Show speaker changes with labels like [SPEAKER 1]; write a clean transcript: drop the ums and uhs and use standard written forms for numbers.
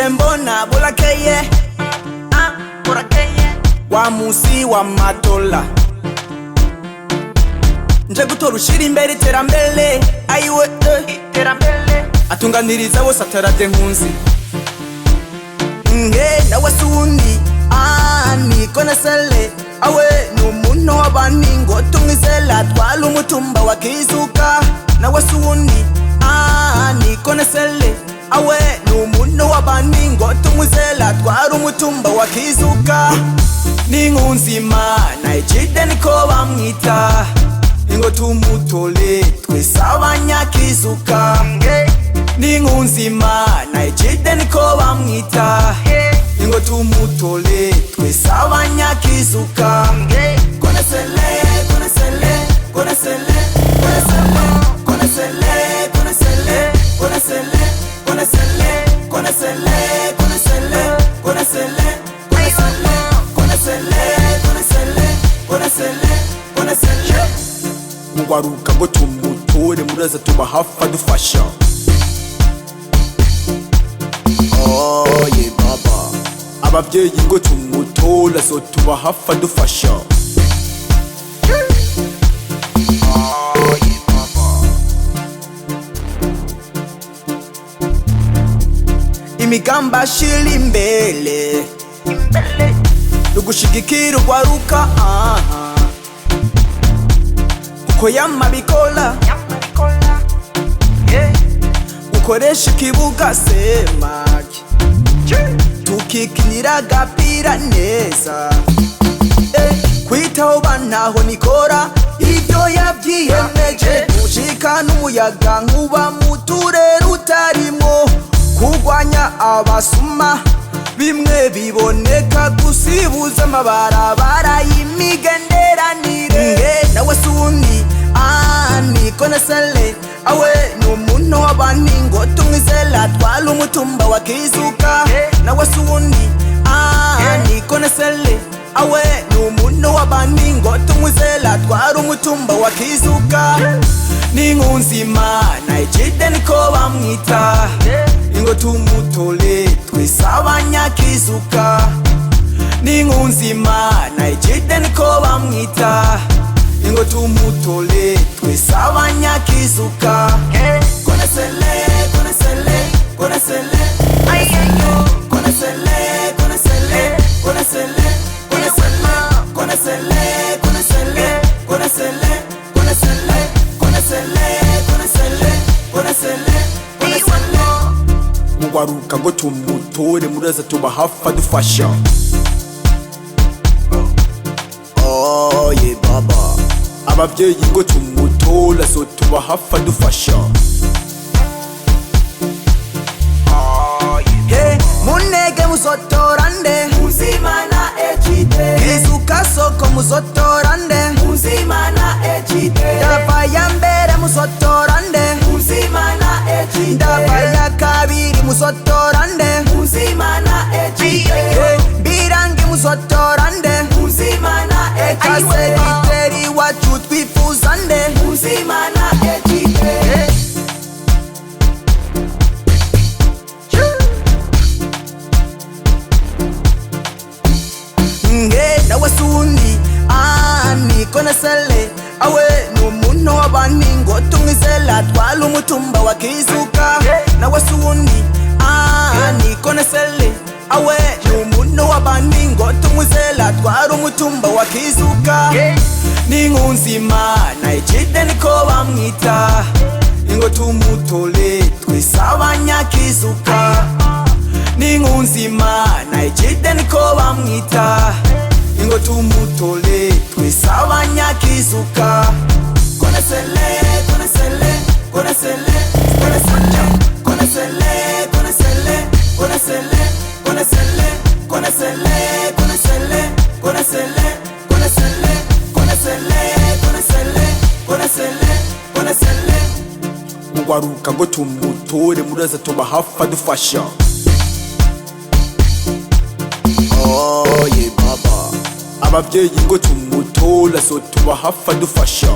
[SPEAKER 1] mbona burakeye wa musi wa matola nje gutora ushira imbere iterambere ayiwe iterambere atunganiriza bose atarade nkunzi nawe sundi niko nasele awe numuntu w'abandi ngo tumwizela twala umutumba wakizuka nawe sundi niko nasele awe numuntu w'abandi ngo tumwizela twala umutumba wakizuka n'inkunzi Imana ijide niko bamwita ingo tumutole twese abanyakizuka n'inkunzi Imana ijide niko bamwita ingo tumutole twese abanyakizuka konesele konesele konesele konesele konesele konesele konesele konesele konesele konesele konesele konesele mugwaruka ngo tumutore muraza tuba hafi adufasha ye baba abavyeyi ngo tumutore so tuba hafi adufasha ye baba imigamba shili imbele ugushigikira ugwaruka uko yama bikola ukoresha ikibuga semaki tukikinira agapira neza kwitaho bantaho nikora ibyo yavyiyemeje gushika n'umuyaga nkuba mu turere utarimwo kurwanya abasuma bimwe biboneka gusibuza amabarabara y'imigenderanire nawe sundi niko nasele awe numuntu w'abandi ngo tumwizela twala umutumba wakizuka nawe sundi niko nasele awe numuntu w'abandi ngo tumwizela twala umutumba wakizuka n'inkunzi Imana ijide niko bamwita ingo tumutole twese abanyakizuka n'inkunzi Imana ijide niko bamwita ingo tumutole twese abanyakizuka konesele konesele konesele konesele konesele konesele konesele konesele konesele konesele konesele konesele konesele konesele konesele mugwaruka ngo tumutore muraza tuba hafi adufasha ye baba abavyeyi ngo tumutore so tuba hafi adufasha munege muzotorande Imana ejide izuka soko muzotorande Imana ejide ndava ya mbere muzotorande Imana ejide ndava ya kabiri muzotorande Imana ejide birangi muzotorande Imana ejide kasekiteri wacu twifuzande Imana ejide nawe sundi niko nasele awe numuntu w'abandi ngo tumwizela twala umutumba wakizuka nawe sundi niko nasele awe numuntu w'abandi ngo tumwizela twala umutumba wakizuka n'inkunzi Imana ijide niko bamwita ingo tumutole twese abanyakizuka n'inkunzi Imana ijide niko bamwita ingo tumutole twese abanyakizuka konesele konesele konesele konesele konesele konesele konesele konesele konesele konesele konesele konesele konesele konesele konesele konesele mugwaruka ngo tumutore muraza tuba hafi adufasha ye baba abavyeyi ngo tumutole so tuba hafi adufasha